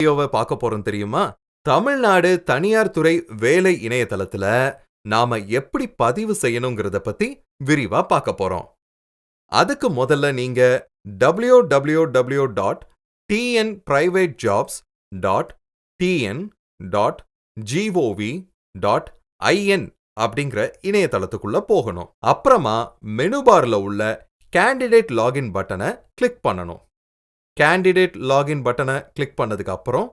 வீடியோவை பார்க்க போறோம் தெரியுமா? தமிழ்நாடு தனியார் துறை வேலை இணையதளத்துல நாம எப்படி பதிவு செய்யணுங்கிறத பத்தி விரிவா பார்க்க போறோம். அதுக்கு முதல்ல நீங்க www.tnprivatejobs.tn.gov.in அப்படிங்கிற இணையதளத்துக்குள்ள போகணும். அப்புறமா மெனு பார்ல உள்ள கேண்டிடேட் லாகின் பட்டனை கிளிக் பண்ணணும். கேண்டிடேட் லாகின் பட்டனை கிளிக் பண்ணதுக்கு அப்புறம்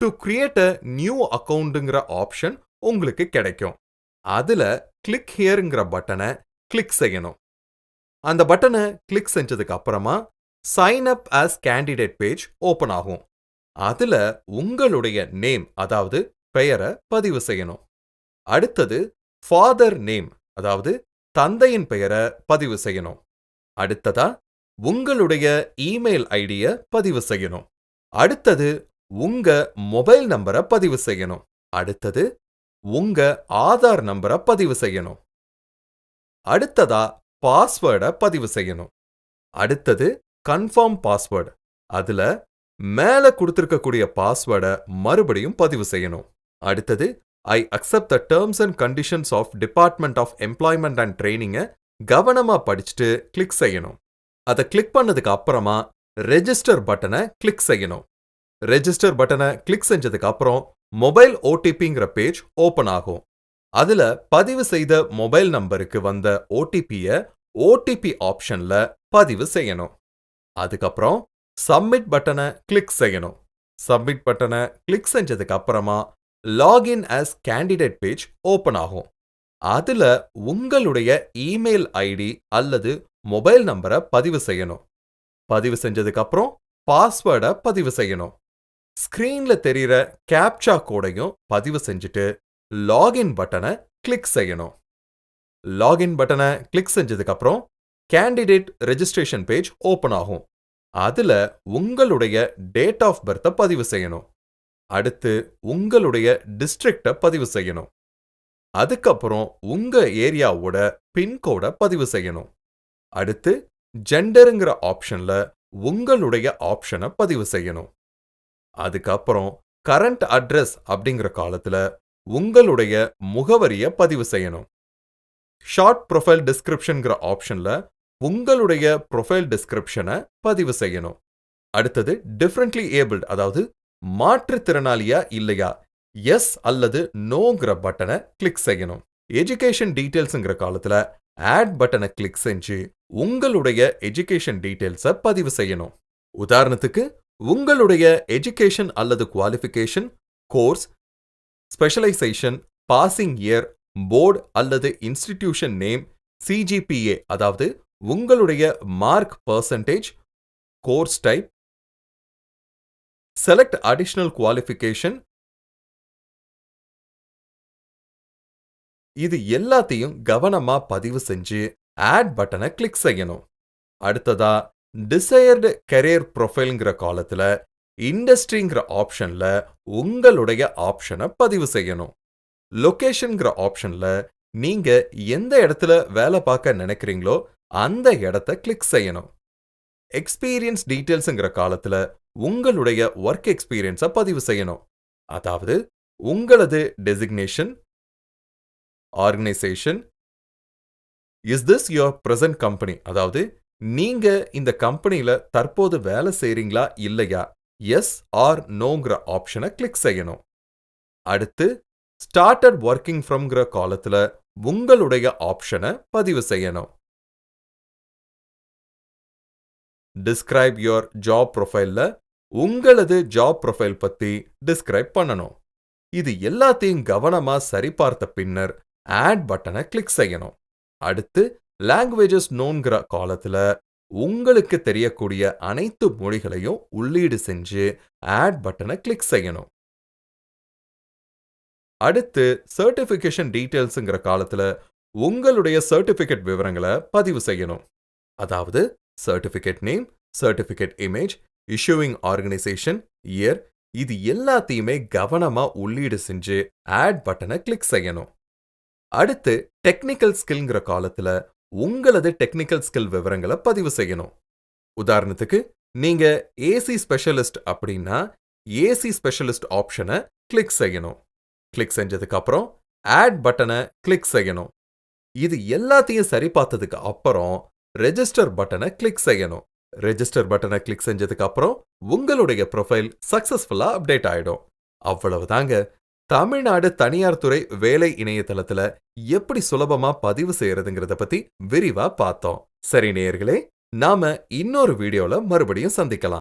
டு கிரியேட் அ நியூ அக்கவுண்ட்ங்கிற ஆப்ஷன் உங்களுக்கு கிடைக்கும். அதுல கிளிக் ஹியர்ங்கிற பட்டனை கிளிக் செய்யணும். அந்த பட்டனை கிளிக் செஞ்சதுக்கு அப்புறமா sign up as candidate page open ஆகும். அதுல உங்களுடைய நேம், அதாவது பெயரை பதிவு செய்யணும். அடுத்தது ஃபாதர் நேம், அதாவது தந்தையின் பெயரை பதிவு செய்யணும். அடுத்ததா உங்களுடைய இமெயில் ஐடிய பதிவு செய்யணும். அடுத்தது உங்க மொபைல் நம்பரை பதிவு செய்யணும். அடுத்தது உங்க ஆதார் நம்பரை பதிவு செய்யணும். அடுத்ததா பாஸ்வேர்டை பதிவு செய்யணும். அடுத்தது கன்ஃபார்ம் பாஸ்வேர்டு. அதுல மேல கொடுத்திருக்கக்கூடிய பாஸ்வேர்டை மறுபடியும் பதிவு செய்யணும். அடுத்தது I accept the terms and conditions of department of employment and ட்ரைனிங்கை கவனமா படிச்சுட்டு கிளிக் செய்யணும். அதை கிளிக் பண்ணதுக்கு அப்புறமா ரெஜிஸ்டர் பட்டனை கிளிக் செய்யணும். ரெஜிஸ்டர் பட்டனை கிளிக் செஞ்சதுக்கு அப்புறம் மொபைல் ஓடிபிங்கிற பேஜ் ஓபன் ஆகும். அதுல பதிவு செய்த மொபைல் நம்பருக்கு வந்த ஓடிபியை ஓடிபி ஆப்ஷன்ல பதிவு செய்யணும். அதுக்கப்புறம் சப்மிட் பட்டனை கிளிக் செய்யணும். சப்மிட் பட்டனை கிளிக் செஞ்சதுக்கு அப்புறமா login as candidate page open ஆகும். அதுல உங்களுடைய இமெயில் ஐடி அல்லது மொபைல் நம்பரை பதிவு செய்யணும். பதிவு செஞ்சதுக்கு அப்புறம் பாஸ்வேர்டை பதிவு செய்யணும். ஸ்கிரீன்ல தெரியுற கேப்சா கோடையும் பதிவு செஞ்சுட்டு லாகின் பட்டனை கிளிக் செய்யணும். லாகின் பட்டனை கிளிக் செஞ்சதுக்கு அப்புறம் கேண்டிடேட் ரெஜிஸ்ட்ரேஷன் பேஜ் ஓபன் ஆகும். அதுல உங்களுடைய டேட் ஆஃப் பர்த்தை பதிவு செய்யணும். அடுத்து உங்களுடைய டிஸ்ட்ரிக்டை பதிவு செய்யணும். அதுக்கப்புறம் உங்க ஏரியாவோட பின்கோடை பதிவு செய்யணும். அடுத்து ஜெண்டருங்கிற ஆப்ஷன்ல உங்களுடைய ஆப்ஷனை பதிவு செய்யணும். அதுக்கப்புறம் கரண்ட் அட்ரஸ் அப்படிங்கிற காலத்துல உங்களுடைய முகவரியை பதிவு செய்யணும். ஷார்ட் ப்ரொஃபைல் டிஸ்கிரிப்ஷன்ங்கிற ஆப்ஷன்ல உங்களுடைய ப்ரொஃபைல் டிஸ்கிரிப்ஷனை பதிவு செய்யணும். அடுத்தது டிஃபரண்ட்லி ஏபிள்ட், அதாவது மாற்றுத்திறனாளியா இல்லையா, எஸ் அல்லது நோங்கிற பட்டனை கிளிக் செய்யணும். எஜுகேஷன் டீடைல்ஸ்ங்கிற காலத்துல ஆட் பட்டனை கிளிக் செஞ்சு உங்களுடைய எஜுகேஷன் டீடைல்ஸை பதிவு செய்யணும். உதாரணத்துக்கு உங்களுடைய எஜுகேஷன் அல்லது qualification, course, specialization, passing year, board அல்லது இன்ஸ்டிடியூஷன் நேம், சிஜிபிஏ, அதாவது உங்களுடைய mark percentage, course type, select additional qualification, இது எல்லாத்தையும் கவனமா பதிவு செஞ்சு ஆட் பட்டனை கிளிக் செய்யணும். அடுத்ததா டிசையர்டு கரியர் ப்ரொஃபைல்ங்கிற காலத்துல இண்டஸ்ட்ரிங்கிற ஆப்ஷன்ல உங்களுடைய ஆப்ஷனை பதிவு செய்யணும். லொகேஷன்ங்கிற ஆப்ஷன்ல நீங்க எந்த இடத்துல வேலை பார்க்க நினைக்கிறீங்களோ அந்த இடத்தை கிளிக் செய்யணும். எக்ஸ்பீரியன்ஸ் டீடைல்ஸ்ங்கிற காலத்துல உங்களுடைய ஒர்க் எக்ஸ்பீரியன்ஸை பதிவு செய்யணும். அதாவது உங்களது designation, organisation, is this your present company, அதாவது நீங்க இந்த கம்பெனில தற்போது வேலை செய்றீங்களா இல்லையா, எஸ் ஆர் நோங்கிற ஆப்ஷனை கிளிக் செய்யணும். அடுத்து ஸ்டார்டட் ஒர்க்கிங் ஃப்ரம்ங்கிற காலத்துல உங்களுடைய ஆப்ஷனை பதிவு செய்யணும். டிஸ்கிரைப் யுவர் ஜாப் ப்ரொஃபைல்ல உங்களது ஜாப் ப்ரொஃபைல் பத்தி டிஸ்கிரைப் பண்ணணும். இது எல்லாத்தையும் கவனமா சரிபார்த்த பின்னர் ஆட் பட்டனை கிளிக் செய்யணும். அடுத்து லாங்குவேஜஸ் நோன்கிற காலத்துல உங்களுக்கு தெரியக்கூடிய அனைத்து மொழிகளையும் உள்ளீடு செஞ்சு ஆட் பட்டனை கிளிக் செய்யணும். அடுத்து சர்டிபிகேஷன் டீடைல்ஸ்ங்கிற காலத்துல உங்களுடைய சர்டிபிகேட் விவரங்களை பதிவு செய்யணும். அதாவது certificate name, certificate image, issuing organisation, year, இது எல்லாத்தையுமே கவனமா உள்ளீடு செஞ்சு ஆட் பட்டனை கிளிக் செய்யணும். அடுத்து டெக்னிக்கல் ஸ்கில்ங்கிற காலத்துல உங்களது டெக்னிக்கல் ஸ்கில் விவரங்களை பதிவு செய்யணும். உதாரணத்துக்கு நீங்க ஏசி ஸ்பெஷலிஸ்ட் அப்படின்னா ஏசி ஸ்பெஷலிஸ்ட் ஆப்ஷனை கிளிக் செய்யணும். கிளிக் செஞ்சதுக்கு அப்புறம் ஆட் பட்டனை கிளிக் செய்யணும். இது எல்லாத்தையும் சரி பார்த்ததுக்கு அப்புறம் ரெஜிஸ்டர் பட்டனை கிளிக் செய்யணும். ரெஜிஸ்டர் பட்டனை கிளிக் செஞ்சதுக்கு அப்புறம் உங்களுடைய ப்ரொஃபைல் சக்சஸ்ஃபுல்லா அப்டேட் ஆயிடும். அவ்வளவுதாங்க. தமிழ்நாடு தனியார் துறை வேலை இணையதளத்துல எப்படி சுலபமா பதிவு செய்யறதுங்கிறத பத்தி விரிவா பார்த்தோம். சரி நேயர்களே, நாம இன்னொரு வீடியோல மறுபடியும் சந்திக்கலாம்.